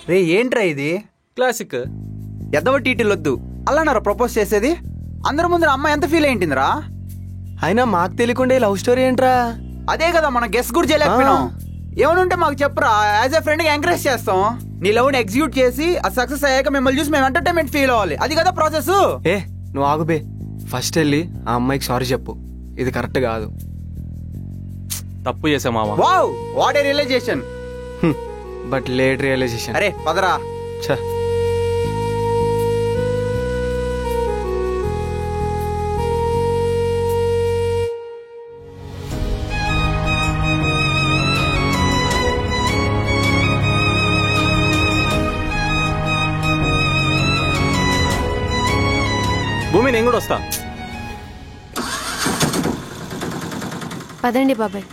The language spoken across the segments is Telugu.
రే ఏంట్రా ఇది? క్లాసిక్. ఎదవ టీటీలొద్దు, అలా ప్రపోజ్ చేసేది. అందరి ముందర అమ్మాయి ఎంత ఫీల్ అయింటిందిరా? అయినా మాకు తెలియకుండా లవ్ స్టోరీ ఏంట్రా? అదే కదా మనం గెస్ కూడా చేయలేకపోయినాం. ఏమనుంటే మాకు చెప్పరా, యాజ్ ఎ ఫ్రెండ్ గా ఎంకరేజ్ చేస్తాం. నీ లవ్ ని ఎగ్జిక్యూట్ చేసి అది సక్సెస్ అయ్యాక మిమ్మల్ని చూసి మేము ఎంటర్టైన్మెంట్ ఫీల్ అవ్వాలి. అది కదా ప్రాసెస్. ఏ నువ్వు ఆగుబే, ఫస్ట్ వెళ్ళి ఆ అమ్మాయికి సారీ చెప్పు. ఇది కరెక్ట్ కాదు. తప్పు చేసా మావా. Wow, what a realization. But late realization. అరే పదరా. ఛ భూమి, నేను కూడా వస్తా. పదండి బాబాయ్.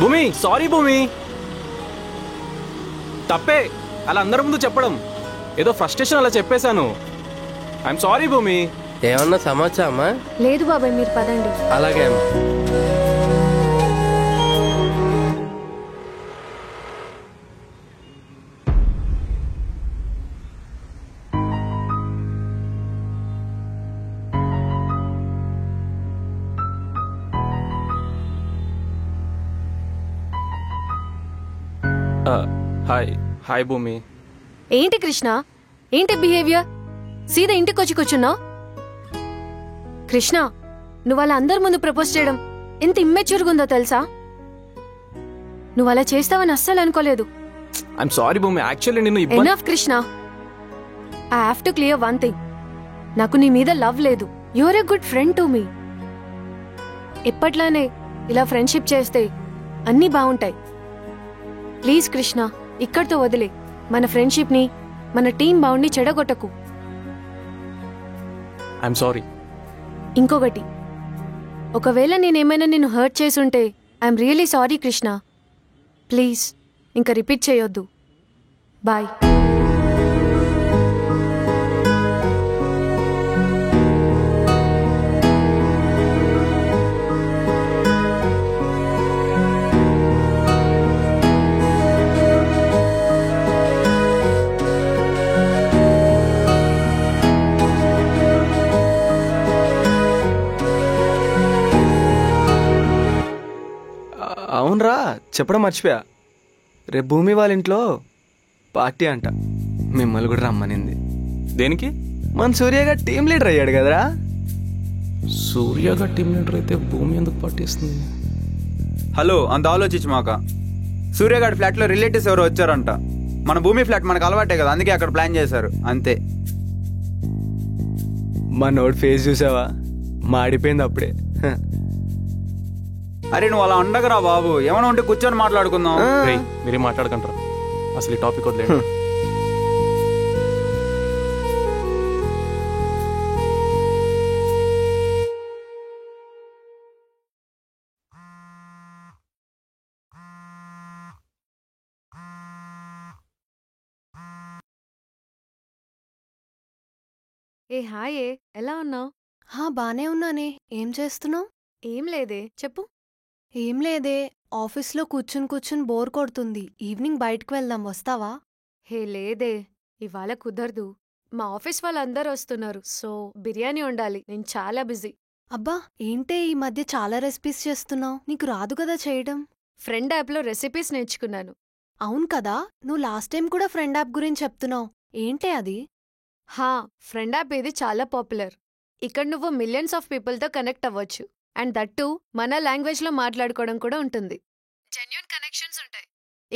భూమి, సారీ భూమి. తప్పే అలా అందరి ముందు చెప్పడం. ఏదో ఫ్రస్ట్రేషన్ అలా చెప్పేశాను. ఐఎమ్ సారీ భూమి. ఏమన్నా సమాచారమా? లేదు బాబాయ్, మీరు పదండి. అలాగే అమ్మా. హాయ్ హాయ్ భూమి. ఏంటి కృష్ణ, ఏంటి బిహేవియర్? సీదా ఇంటికి వచ్చి కూర్చున్నావు. కృష్ణ, నువ్వు అలా అందరి ముందు ప్రపోజ్ చేయడం ఎంత ఇమ్మెచ్యూర్గా ఉందో తెలుసా? నువ్వు అలా చేస్తావని అస్సలు అనుకోలేదు. ఐఎమ్ సారీ భూమి, యాక్చువల్లీ నిన్ను ఇబ్బంది. Enough Krishna, I have to clear one thing. నాకు నీ మీద లవ్ లేదు. You are a good friend to me. ఎప్పట్లానే ఇలా ఫ్రెండ్షిప్ చేస్తే అన్నీ బాగుంటాయి. ప్లీజ్ కృష్ణ, ఇక్కడితో వదిలే. మన ఫ్రెండ్షిప్ ని, మన టీం బాండ్ ని చెడగొట్టకు. I'm sorry. ఇంకొకటి, ఒకవేళ నేనేమైనా నిన్ను హర్ట్ చేసుంటే I'm really sorry Krishna. Please ఇంకా రిపీట్ చేయొద్దు. బాయ్. అవునరా, చెప్పడం మర్చిపోయా. రేపు భూమి వాళ్ళ ఇంట్లో పార్టీ అంట. మిమ్మల్ని కూడా రమ్మనింది. దేనికి? మన సూర్యగా టీం లీడర్ అయ్యాడు కదరా. సూర్యగా టీం లీడర్ అయితే భూమి ఎందుకు పట్టిస్తుంది? హలో, అంత ఆలోచించి మాక. సూర్యగాడి ఫ్లాట్ లో రిలేటివ్స్ ఎవరు వచ్చారంట. మన భూమి ఫ్లాట్ మనకు అలవాటే కదా, అందుకే అక్కడ ప్లాన్ చేశారు అంతే. మా నోట్ ఫేస్ చూసావా? మాడిపోయింది అప్పుడే. అరే నువ్వు అలా ఉండగరా బాబు, ఏమైనా ఉంటే కూర్చొని మాట్లాడుకుందాం. మీరే మాట్లాడకంటారా? అసలు ఈ టాపిక్ వదిలేదు. ఏ హాయ్, ఎలా ఉన్నావు? బానే ఉన్నానే. ఏం చేస్తున్నావు? ఏం లేదే, చెప్పు. ఏం లేదే, ఆఫీస్లో కూర్చుని బోర్ కొడుతుంది. ఈవినింగ్ బయటకు వెళ్దాం, వస్తావా? హే లేదే, ఇవాళ కుదరదు. మా ఆఫీస్ వాళ్ళందరూ వస్తున్నారు, సో బిర్యానీ వండాలి. నేను చాలా బిజీ. అబ్బా, ఏంటే ఈ మధ్య చాలా రెసిపీస్ చేస్తున్నావు? నీకు రాదు కదా చేయడం? ఫ్రెండ్ యాప్లో రెసిపీస్ నేర్చుకున్నాను. అవును కదా, నువ్వు లాస్ట్ టైం కూడా ఫ్రెండ్ యాప్ గురించి చెప్తున్నావు. ఏంటే అది? ఫ్రెండ్ యాప్ ఇది చాలా పాపులర్. ఇక్కడ నువ్వు మిలియన్స్ ఆఫ్ పీపుల్తో కనెక్ట్ అవ్వచ్చు. అండ్ దట్టు మన లాంగ్వేజ్లో మాట్లాడుకోవడం కూడా ఉంటుంది. జెన్యూన్ కనెక్షన్స్ ఉంటాయి.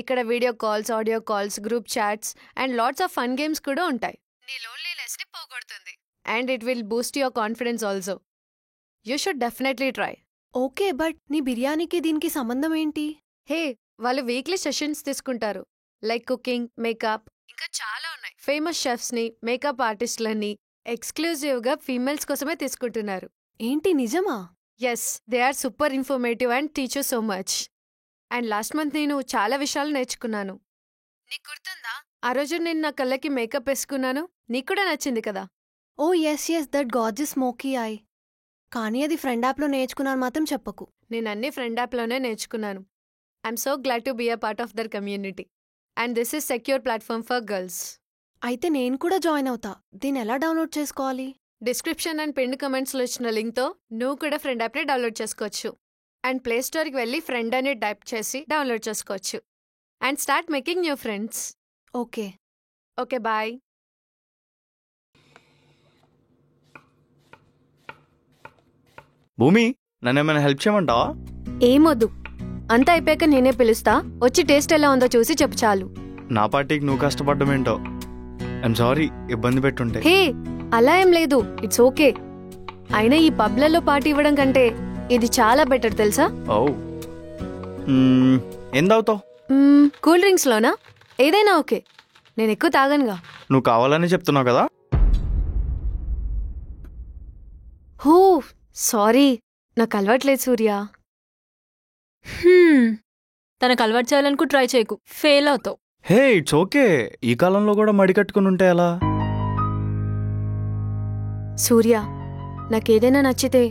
ఇక్కడ video calls, audio calls, group chats and lots of fun games కూడా ఉంటాయి. నీ లోన్లీనెస్ని పోగొడుతుంది. And it will boost your confidence also. You should definitely try. Okay, but నీ బిర్యానీకి దీనికి సంబంధం ఏంటి? హే, వాళ్ళు వీక్లీ సెషన్స్ తీసుకుంటారు. లైక్ కుకింగ్, మేకప్, ఇంకా చాలా ఉన్నాయి. ఫేమస్ షెఫ్స్ని, మేకప్ ఆర్టిస్టులని ఎక్స్క్లూజివ్గా ఫీమేల్స్ కోసమే తీసుకుంటున్నారు. ఏంటి, నిజమా? Yes, they are super informative and teacher so much. And last month నేను చాలా విషయాలు నేర్చుకున్నాను. నీకు గుర్తుందా ఆ రోజు నేను నా కళ్ళకి మేకప్ వేసుకున్నాను? నీకు కూడా నచ్చింది కదా? Oh yes that gorgeous smoky eye. కానీ అది ఫ్రెండ్ యాప్లో నేర్చుకున్నాను మాత్రం చెప్పకు. నేను అన్ని ఫ్రెండ్ యాప్లోనే నేర్చుకున్నాను. I'm so glad to be a part of their community. And this is secure platform for girls. అయితే నేను కూడా జాయిన్ అవుతా. దీన్ని ఎలా డౌన్లోడ్ చేసుకోవాలి? డిస్క్రిప్షన్ అండ్ పిన్ కమెంట్స్లో ఇచ్చిన లింక్తో నువ్వు కూడా ఫ్రెండ్ యాప్ని డౌన్లోడ్ చేసుకోవచ్చు. అండ్ ప్లే స్టోర్కి వెళ్ళి ఫ్రెండ్ అని టైప్ చేసి డౌన్లోడ్ చేసుకోవచ్చు. And start making new friends. Okay. Okay bye. Bhumi, నన్ను ఏమైనా హెల్ప్ చేయమంటావా? ఏమొద్దు, అంతా అయిపోయాక నేనే పిలుస్తా. వచ్చి టేస్ట్ ఎలా ఉందో చూసి చెప్పు చాలు. నా పార్టీకి నువ్వు కష్టపడ్డం ఏంటో. ఐఎమ్ సారీ ఇబ్బంది పెట్టుంటే. హే, అలా ఏం లేదు, ఇట్స్ ఓకే. అయినా ఈ పబ్లలో పార్టీ ఇవ్వడం కంటే ఇది చాలా బెటర్ తెలుసా? ఓ, ఏం తాగుతావు? కూల్ డ్రింక్స్ లోనా? ఏదైనా ఓకే, నేను ఎక్కువ తాగనుగా. నువ్వు కావాలని చెప్తున్నావు కదా. హో సారీ, నాకు అలవాట్లేదు సూర్య. తనకు అలవాటు చేయాలనుకో, ట్రై చేయకు, ఫెయిల్ అవుతావు. Hey it's okay. ఈ కాలంలో కూడా మడి కట్టుకుని ఉంటే ఎలా? సూర్య, నాకేదైనా నచ్చితే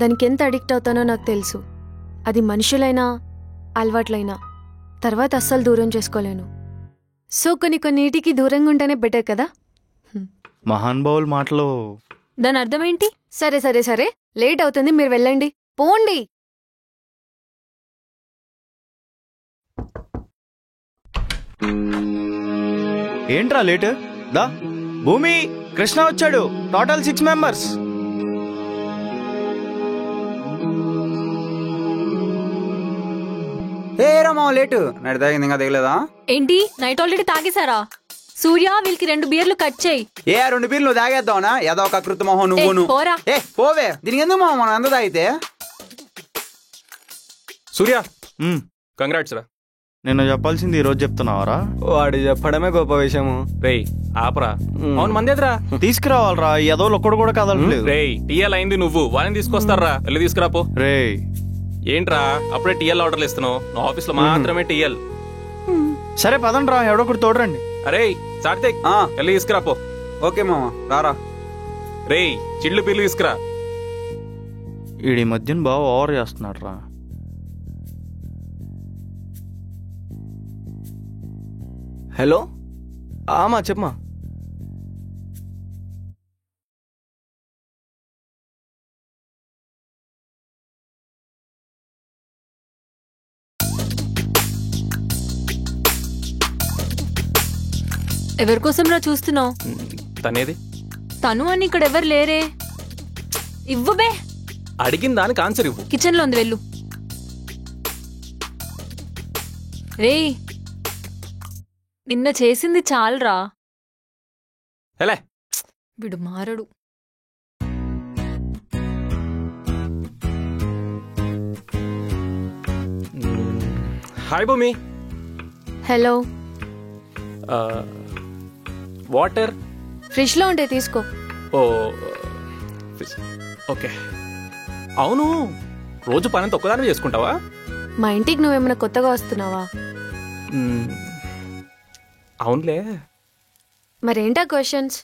దానికి ఎంత అడిక్ట్ అవుతానో నాకు తెలుసు. అది మనుషులైనా అలవాట్లైనా తర్వాత అస్సలు దూరం చేసుకోలేను. సో కొన్నిటికి దూరంగా ఉంటేనే బెటర్ కదా. మహానుభావుల మాటలో దాని అర్థం ఏంటి? సరే సరే సరే, లేట్ అవుతుంది, మీరు వెళ్ళండి, పోండి. ఏంట్రా లేట్? దా భూమి, కృష్ణ వచ్చాడు. Total 6 members. ఏ రామా లేటు నడి తాగింది ఇంకా దిగలేదా? ఏంటి, నైట్ ఆల్రెడీ తాగేశారా? సూర్య, వీళ్ళకి 2 బీర్లు కట్ చేయి. ఏ 2 బీర్లు నువ్వు తాగేద్దావునా? ఏదో ఒక కృత మొహం నువ్వును. పోరా. ఏ పోవే, దీనికి ఎందుకు మొహం మనం ఎంత తాగితే? సూర్య, కంగ్రాట్స్ రా. నిన్న చెప్పాల్సింది ఈ రోజు చెప్తున్నావారా? వాడు చెప్పడమే గొప్ప విషయము. రేయ్ ఆపరా. అవును మందేదిరా. తీసుకురావాలరా, ఏదో ఒక్కడు కూడా కదలట్లేదు. రేయ్ టీఎల్ అయింది, నువ్వు వాళ్ళని తీసుకొస్తారా? వెళ్ళి తీసుకురాపో. రే ఏంట్రా అప్పుడే టీఎల్ ఆర్డర్లు ఇస్తున్నావు? నువ్వు ఆఫీస్ లో మాత్రమే టీఎల్. సరే పదండ్రా, ఎవడొకటి తోడరండి. అరే సార్తిక్, వెళ్ళి తీసుకురాపో. ఓకే మామ, రారా. రేయ్ చిల్లు పిల్లు తీసుకురా. ఈడి మధ్యన బాగా ఓవర్ చేస్తున్నాడు రా. హలో, ఆమా చెప్పమా. ఎవరికోసం రా చూస్తున్నావు? తనేది? తను అని ఇక్కడ ఎవరు లేరే. ఇవ్వబే. అడిగిన దానికి ఆన్సర్ ఇవ్వు. కిచెన్ లో ఉంది, వెళ్ళు. రేయ్, నిన్న చేసింది చాలరా. ఎలా వీడు మారడు. హాయ్ భూమి. హలో. వాటర్ ఫ్రిడ్జ్ లో ఉంటే తీసుకో. ఓ ఓకే. అవును, రోజు పనంత ఒక్కదాన్ని చేసుకుంటావా? మా ఇంటికి నువ్వేమైనా కొత్తగా వస్తున్నావా? అవునులే. మరేంటా క్వశ్చన్స్?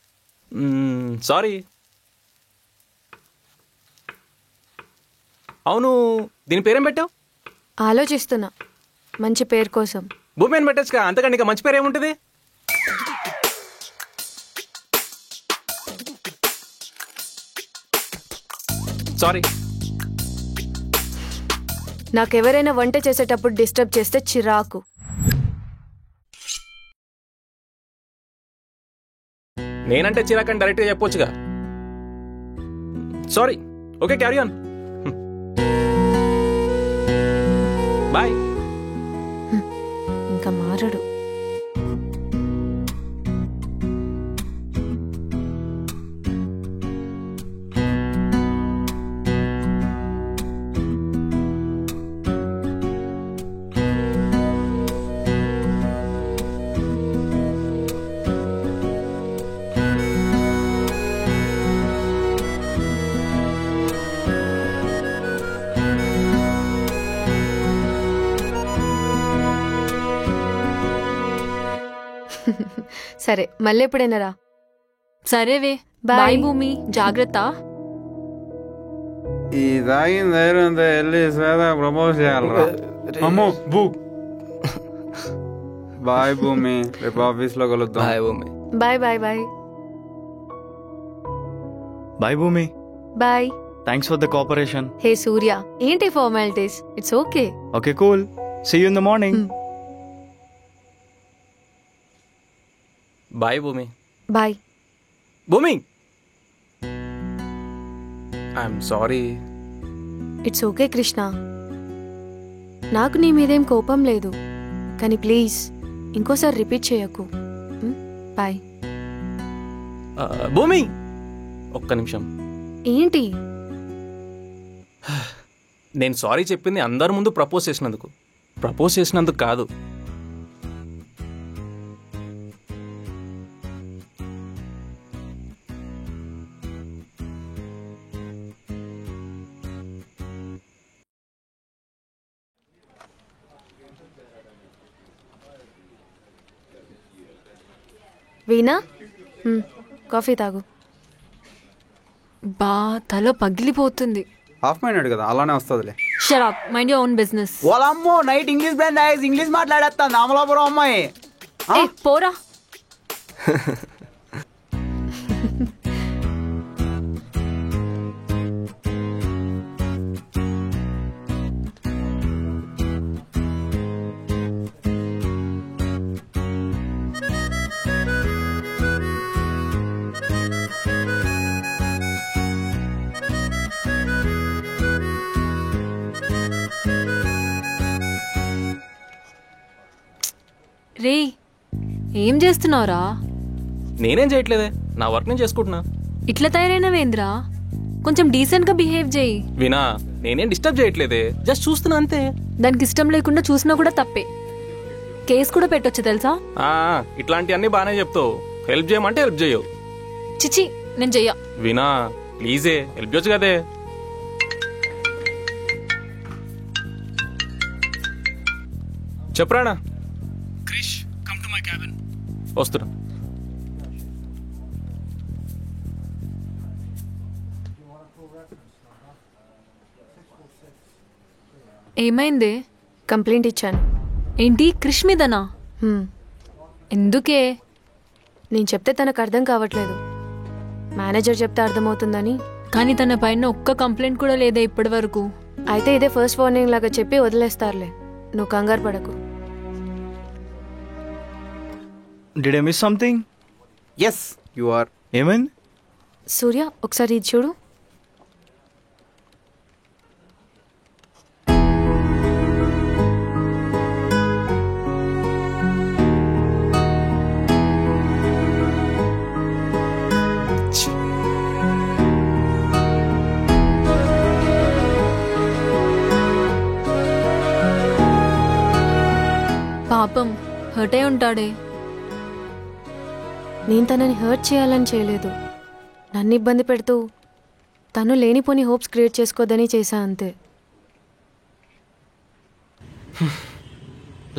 సారీ. అవును, దీని పేరేం పెట్టావు? ఆలోచిస్తున్నా మంచి పేరు కోసం. భూమి అని పెట్టచ్చుగా, అంతకంటే ఇంకా మంచి పేరు ఏముంటుంది? సారీ. నాకెవరైనా వంట చేసేటప్పుడు డిస్టర్బ్ చేస్తే చిరాకు. నేనంటే చిరాకని డైరెక్ట్గా చెప్పొచ్చుగా. Sorry. Okay, carry on. Bye. ఇంకా మారడు. సరే, మళ్ళీ ఎప్పుడైనా రా. సరేవే. బాయ్ భూమి, జాగ్రత్త. ఈ తాగిన ధైర్యంతో వెళ్ళి శ్వేత ప్రపోజ్ చేయాలరా. అమ్మో బూ. బాయ్ భూమి, రేపు ఆఫీస్ లో కలుద్దాం. Bye Bhumi. Bye bye bye bye Bhumi, bye. Thanks for the cooperation. Hey Surya, ఏంటి formalities? It's okay. Okay cool, see you in the morning. Bye Bhumi. Bye. Bhumi, I'm sorry. It's okay Krishna, నాకు నీ మీదేం కోపం లేదు, కానీ ప్లీజ్ ఇంకోసారి రిపీట్ చేయకు. బాయ్. భూమి, ఒక్క నిమిషం. ఏంటి? నేను సారీ చెప్పింది అందరి ముందు ప్రపోజ్ చేసినందుకు కాదు. వీణా, కాఫీ తాగు. బా, తల పగిలిపోతుంది. హాఫ్ మైండెడ్ కదా, అలానే వస్తుందిలే. Shut up, mind your own business. వాళ్ళమ్మో నైట్ ఇంగ్లీష్ బ్యాండ్ ఇంగ్లీష్ మాట్లాడేస్తాను అమలాపురం అమ్మాయి. ఏ పోరా. రే, ఏం చేస్తున్నావురా? నేనేం చేయట్లేదే, నా వర్క్ నేను చేసుకుంటున్నా. ఇట్లా తయారైనవేంద్రా? కొంచెం డీసెంట్ గా బిహేవ్ చేయి. వినా, నేనేం డిస్టర్బ్ చేయట్లేదే, జస్ట్ చూస్తున్నా అంతే. దానికి ఇష్టం లేకుండా చూసినా కూడా తప్పే. కేసు కూడా పెట్టొచ్చు తెలుసా? ఇట్లాంటివన్నీ బాగానే చెప్తావు, హెల్ప్ చేయమంటే హెల్ప్ చేయవు. చిచి, నేను చెయ్య. వినా ప్లీజే, హెల్ప్ చేయొచ్చు కదే. చెప్పరానా? వస్తున్నా. ఏమైంది? కంప్లైంట్ ఇచ్చాను. ఏంటి, క్రిష్ మీదనా? ఎందుకే? నేను చెప్తే తనకు అర్థం కావట్లేదు, మేనేజర్ చెప్తే అర్థమవుతుందని. కానీ తన పైన ఒక్క కంప్లైంట్ కూడా లేదా ఇప్పటి వరకు. అయితే ఇదే ఫస్ట్ వార్నింగ్ లాగా చెప్పి వదిలేస్తారులే, నువ్వు కంగారు పడకు. Did I miss something? Yes, you are. ఏమైంది? సూర్య, ఒకసారి ఇది చూడు. పాపం, హర్ట్ అయి ఉంటాడే. నేను తనని హర్ట్ చేయాలని చేయలేదు, నన్ను ఇబ్బంది పెడుతూ తను లేనిపోని హోప్స్ క్రియేట్ చేసుకోదని చేశా అంతే.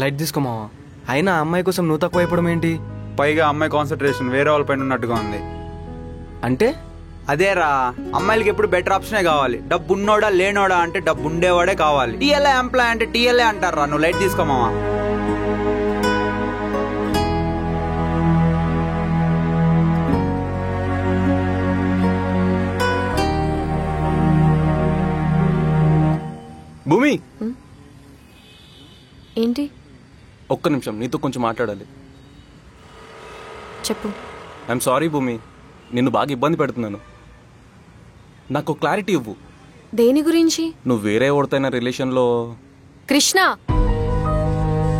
లైట్ తీసుకోమావా, అయినా అమ్మాయి కోసం నువ్వు తక్కువ అయిపోవడం ఏంటి? పైగా అమ్మాయి కాన్సన్ట్రేషన్ వేరే వాళ్ళ పైన ఉన్నట్టుగా ఉంది. అంటే అదేరా, అమ్మాయిలకి ఎప్పుడు బెటర్ ఆప్షనే కావాలి. డబ్బు ఉన్నోడా లేనోడా అంటే డబ్బు ఉండేవాడే కావాలి. టీఎల్ఏ ఎంప్లాయ్ అంటే టీఎల్ఏ అంటారా. నువ్వు లైట్ తీసుకోమావా. భూమి, ఏంటి? ఒక్క నిమిషం, నీతో కొంచెం మాట్లాడాలి. చెప్పు. ఐఎమ్ సారీ భూమి, నిన్ను బాగా ఇబ్బంది పెడుతున్నాను. నాకు క్లారిటీ ఇవ్వు. దేని గురించి? నువ్వు వేరే ఓడితైన రిలేషన్లో. కృష్ణ,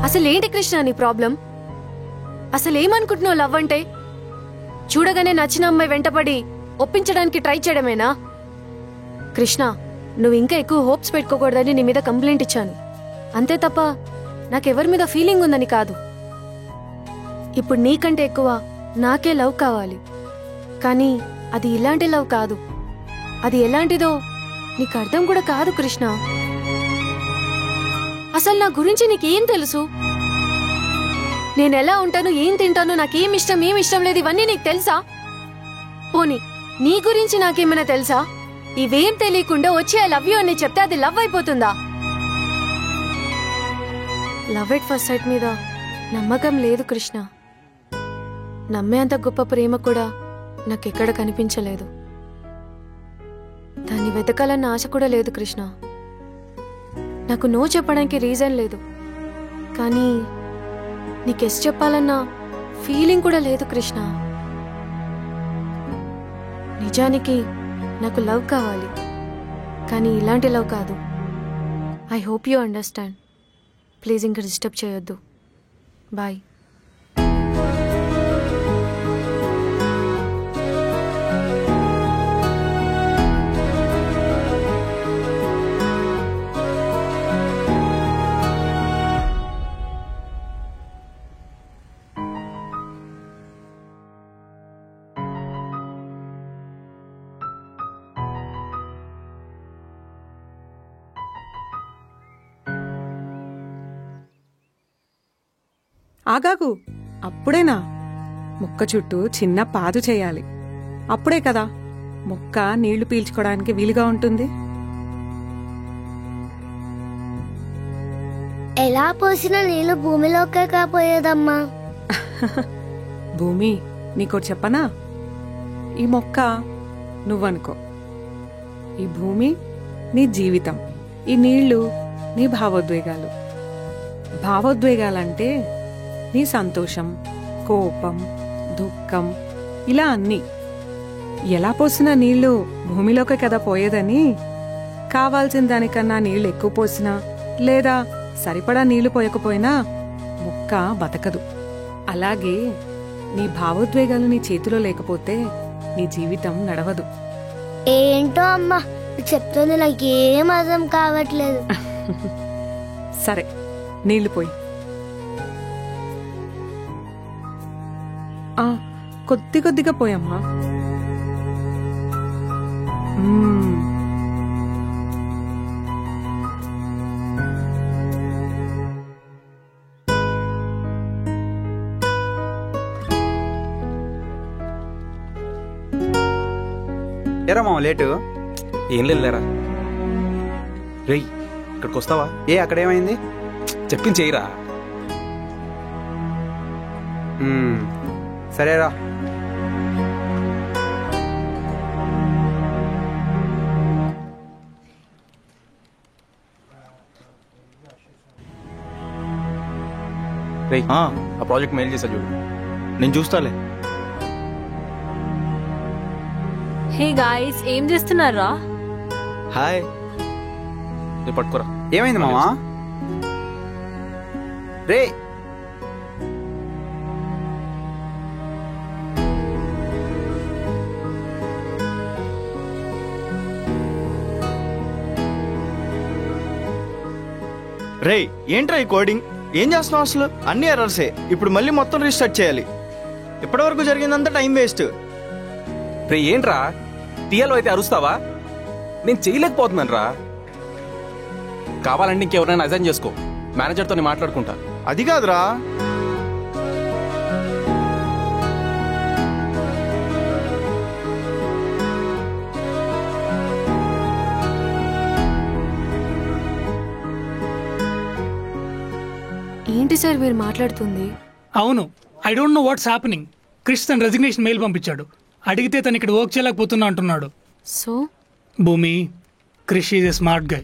అసలేంటి కృష్ణ నీ ప్రాబ్లం? అసలేమనుకుంటున్నావు లవ్ అంటే? చూడగానే నచ్చిన అమ్మాయి వెంటపడి ఒప్పించడానికి ట్రై చేయడమేనా? కృష్ణ, నువ్వు ఇంకా ఎక్కువ హోప్స్ పెట్టుకోకూడదని నీ మీద కంప్లైంట్ ఇచ్చాను, అంతే తప్ప నాకెవరి మీద ఫీలింగ్ ఉందని కాదు. ఇప్పుడు నీకంటే ఎక్కువ నాకే లవ్ కావాలి, కానీ అది ఇలాంటి లవ్ కాదు. అది ఎలాంటిదో నీకు అర్థం కూడా కాదు కృష్ణ. అసలు నా గురించి నీకేం తెలుసు? నేను ఎలా ఉంటాను, ఏం తింటాను, నాకేం ఇష్టం ఏం ఇష్టం లేదు, ఇవన్నీ నీకు తెలుసా? పోనీ నీ గురించి నాకేమైనా తెలుసా? ఇవేం తెలియకుండా వచ్చి ఐ లవ్ యూ అని చెప్తే అది లవ్ అయిపోతుందా? లవ్ ఎట్ ఫస్ట్ సైట్ మీద నమ్మకం లేదు కృష్ణ. నమ్మేంత గొప్ప ప్రేమ కూడా నాకెక్కడ కనిపించలేదు. దాన్ని వెతకాలన్న ఆశ కూడా లేదు కృష్ణ. నాకు నో చెప్పడానికి రీజన్ లేదు, కానీ నీకు ఎస్ చెప్పాలన్న ఫీలింగ్ కూడా లేదు కృష్ణ. నిజానికి నాకు లవ్ కావాలి, కానీ ఇలాంటి లవ్ కాదు. I hope you understand. Please ఇంకా డిస్టర్బ్ చేయొద్దు. బాయ్. ఆగాగు, అప్పుడేనా? మొక్క చుట్టూ చిన్న పాదు చేయాలి. అప్పుడే కదా మొక్క నీళ్లు పీల్చుకోవడానికి వీలుగా ఉంటుంది. ఎలా పోసిన నీళ్లు భూమిలోకే కాపోయేదమ్మా. భూమి, నీకోటి చెప్పనా? ఈ మొక్క నువ్వనుకో, ఈ భూమి నీ జీవితం, ఈ నీళ్లు నీ భావోద్వేగాలు. భావోద్వేగాలంటే నీ సంతోషం, కోపం, దుఃఖం, ఇలా అన్నీ. ఎలా పోసినా నీళ్లు భూమిలోకే కదా పోయేదని, కావాల్సిన దానికన్నా నీళ్లు ఎక్కువ పోసినా లేదా సరిపడా నీళ్లు పోయకపోయినా మొక్క బతకదు. అలాగే నీ భావోద్వేగాలు నీ చేతిలో లేకపోతే నీ జీవితం నడవదు. ఏంటో అమ్మా చెప్తుంది, నాకేం అర్థం కావట్లేదు. సరే, నీళ్లు పోయి. కొద్ది కొద్దిగా పోయమ్మా. ఎరా మామ లేటు? ఏం లేదులేరా. రేయ్, ఇక్కడికి వస్తావా? ఏ అక్కడేమైంది? చెప్పింది చేయరా. సరేరా. రేయ్, ఆ ప్రాజెక్ట్ మెయిల్ చేసా చూడు. నేను చూస్తాలే. హే గాయ్స్, ఏం చేస్తున్నారా? హాయ్. రేపు పట్టుకోరా. ఏమైంది మామా? రే రేయ్, ఏంట్రా ఈ కోడింగ్? ఏం చేస్తున్నావు అసలు? అన్ని ఎర్రర్సే. ఇప్పుడు మళ్ళీ మొత్తం రీస్టార్ట్ చేయాలి. ఇప్పటివరకు జరిగిందంతా టైం వేస్ట్. రే ఏంట్రా, టీఎల్ అయితే అరుస్తావా? నేను చేయలేకపోతున్నాను రా. కావాలంటే ఇంకెవరైనా అజైన్ చేసుకో, మేనేజర్తో నేను మాట్లాడుకుంటా. అది కాదురా. ఏంటి సార్ మీరు మాట్లాడుతుంది? అవును, I don't know what's happening. Krish తన రెసిగ్నేషన్ మెయిల్ పంపించాడు. అడిగితే తను ఇక్కడ వర్క్ చేయలేకపోతున్నా అంటున్నాడు. So Bhumi, Krish is a smart guy.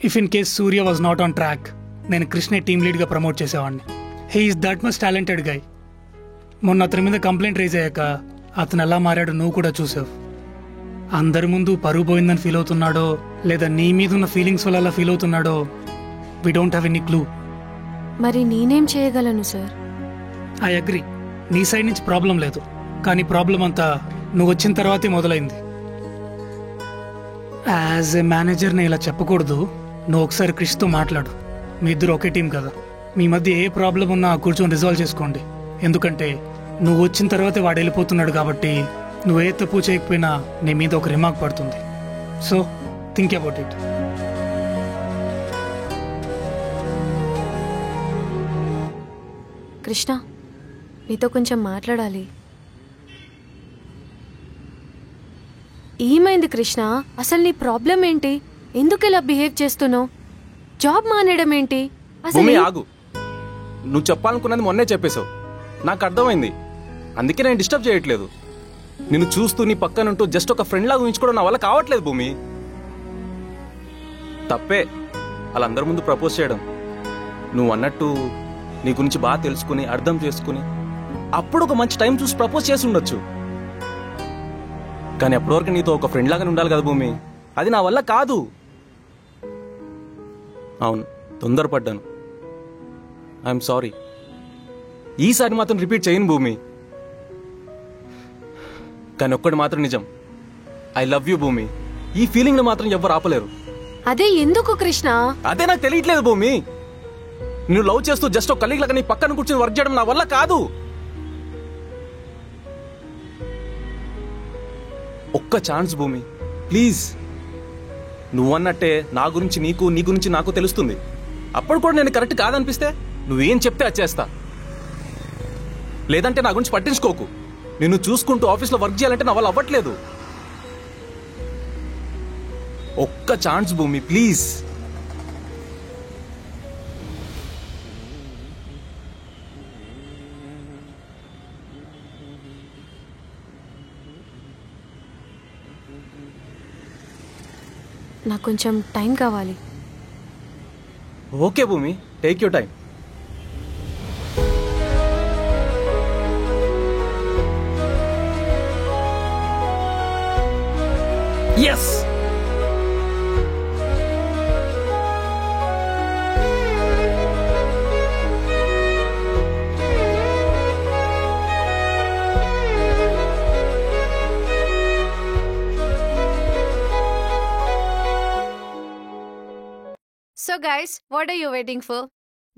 If in case Surya was not on track, నేను క్రిష్నే టీమ్ లీడ్గా ప్రమోట్ చేసేవాడిని. He is that much talented guy. మొన్న అతని మీద కంప్లైంట్ రైజ్ అయ్యాక అతను ఎలా మారాడు నువ్వు కూడా చూసావు. అందరి ముందు పరుగు పోయిందని ఫీల్ అవుతున్నాడో లేదా నీ మీద ఉన్న ఫీలింగ్స్ వల్ల అలా ఫీల్ అవుతున్నాడో we don't have any clue. మరి నేనేం చేయగలను సార్? ఐ అగ్రీ, నీ సైడ్ నుంచి ప్రాబ్లం లేదు, కానీ ప్రాబ్లం అంతా నువ్వు వచ్చిన తర్వాతే మొదలైంది. యాజ్ ఏ మేనేజర్ నేను ఇలా చెప్పకూడదు. నువ్వు ఒకసారి క్రిష్తో మాట్లాడు. మీ ఇద్దరు ఒకే టీం కదా, మీ మధ్య ఏ ప్రాబ్లం ఉన్నా కూర్చొని రిజాల్వ్ చేసుకోండి. ఎందుకంటే నువ్వు వచ్చిన తర్వాతే వాడు వెళ్ళిపోతున్నాడు కాబట్టి నువ్వు ఏ తప్పు చేయకపోయినా నీ మీద ఒక రిమార్క్ పడుతుంది. So think about it. Krishna, నీతో కొంచెం మాట్లాడాలి. ఏమైంది కృష్ణ? అసలు నీ ప్రాబ్లం ఏంటి? ఎందుకు ఇలా బిహేవ్ చేస్తున్నావు? జాబ్ మానేయడం ఏంటి అసలు? భూమి ఆగు, నువ్వు చెప్పాలనుకున్నది మొన్నే చెప్పేశావు. నాకు అర్థమైంది, అందుకే నేను డిస్టర్బ్ చేయట్లేదు. నిన్ను చూస్తూ నీ పక్కనుంటూ జస్ట్ ఒక ఫ్రెండ్ లాగా ఊహించుకోవడం నా వల్ల కావట్లేదు భూమి. తప్పే అలా అందరి ముందు ప్రపోజ్ చేయడం. నువ్వు అన్నట్టు నీ గురించి బాగా తెలుసుకుని అర్థం చేసుకుని అప్పుడు ఒక మంచి టైం చూసి ప్రపోజ్ చేసి ఉండొచ్చు. కానీ అప్పటివరకు నీతో ఒక ఫ్రెండ్ లాగానే ఉండాలి కదా భూమి. అది నా వల్ల కాదు. అవును, తొందరపడ్డాను. I'm sorry. ఈసారి మాత్రం రిపీట్ చేయను భూమి. కానీ ఒక్కటి మాత్రం నిజం, ఐ లవ్ యూ భూమి. ఈ ఫీలింగ్ ని మాత్రం ఎవ్వరు ఆపలేరు. అదే ఎందుకు కృష్ణ? అదే నాకు తెలియట్లేదు భూమి. నువ్వు లవ్ చేస్తూ జస్ట్ ఒక కలీగ్ లాగా నీ పక్కన కూర్చొని వర్క్ చేయడం నా వల్ల కాదు. ఒక్క ఛాన్స్ భూమి, ప్లీజ్. నువ్వన్నట్టే నా గురించి నీకు, నీ గురించి నాకు తెలుస్తుంది. అప్పుడు కూడా నేను కరెక్ట్ కాదనిపిస్తే నువ్వేం చెప్తే అది చేస్తా. లేదంటే నా గురించి పట్టించుకోకు. నిన్ను చూసుకుంటూ ఆఫీస్లో వర్క్ చేయాలంటే నా వల్ల అవ్వట్లేదు. ఒక్క ఛాన్స్ భూమి, ప్లీజ్. నాకు కొంచెం టైం కావాలి. Okay Bhumi, take your time. Yes, so guys, what are you waiting for?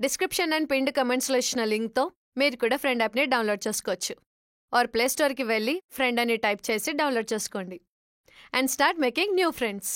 Description and pinned కమెంట్స్లో ఇచ్చిన లింక్తో మీరు కూడా ఫ్రెండ్ యాప్ని డౌన్లోడ్ చేసుకోవచ్చు. ఆర్ ప్లే స్టోర్కి వెళ్ళి ఫ్రెండ్ అని టైప్ చేసి డౌన్లోడ్ చేసుకోండి and start making new friends.